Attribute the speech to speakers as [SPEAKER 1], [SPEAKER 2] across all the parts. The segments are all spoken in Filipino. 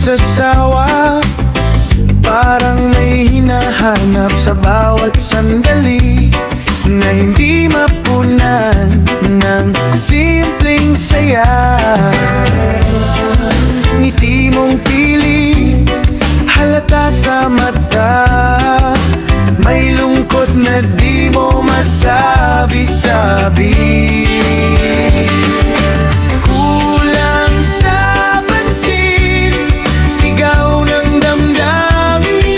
[SPEAKER 1] magsasawa, parang may hinahanap sa bawat sandali na hindi mapunan ng simpleng saya. Ngiti mong piling halata sa mata, may lungkot na di mo masabi-sabi. Kulang sa pansin, sigaw ng damdamin.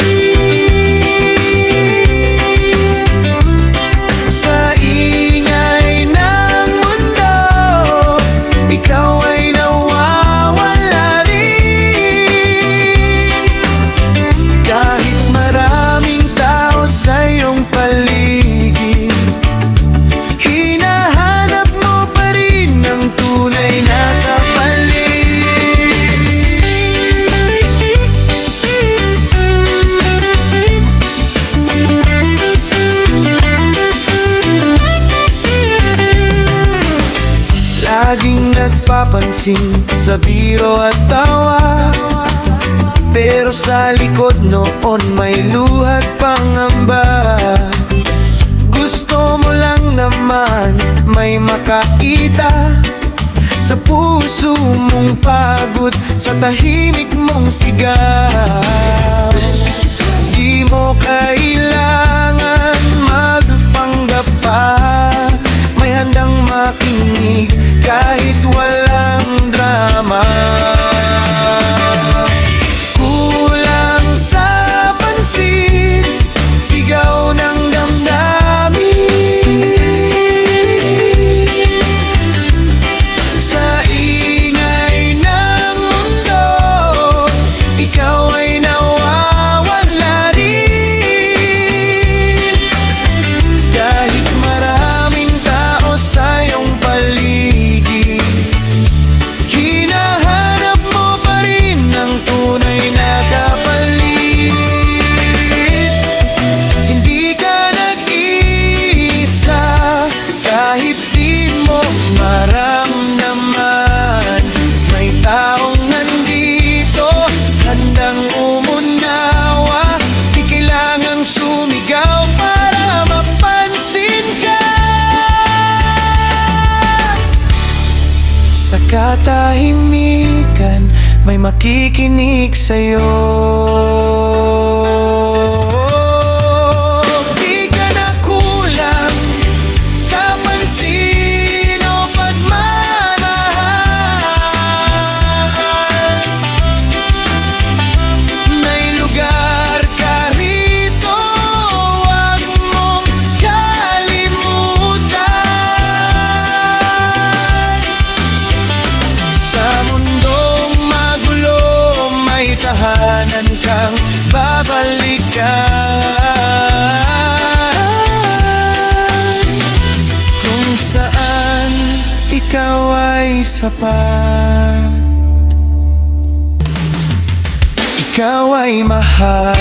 [SPEAKER 1] Sa ingay ng mundo, ikaw ay nawawala rin. Kahit maraming tao sa iyong paligid, hinahanap mo pa rin ang tunay na kapalit. Laging nagpapansin sa biro at tawa, pero sa likod noon may luhat pangamba. Gusto mo lang naman may makakita sa puso mong pagod, sa tahimik mong sigaw. Di mo kailangan magpanggap pa, may handang makinig kahit walang drama. Kulang sa pansin, sigaw ng damdamin. Sa ingay ng mundo, ikaw ay nawawala rin. Kahit maraming tao sa iyong paligid, hinahanap mo pa rin ang tunay na kapalit. Hindi ka nag-iisa, kahit di mo maramdaman, may taong nandito, handang umunawa. Di kailangang sumigaw para mapansin ka. Sa katahimikan, may makikinig sa'yo. Di ka na kulang sa pansin o pagmamahal. May lugar ka rito, huwag mong kalimutan. Sa mundong magulo, may tahanan kang babalikan, kung saan ikaw ay sapat, ikaw ay mahal.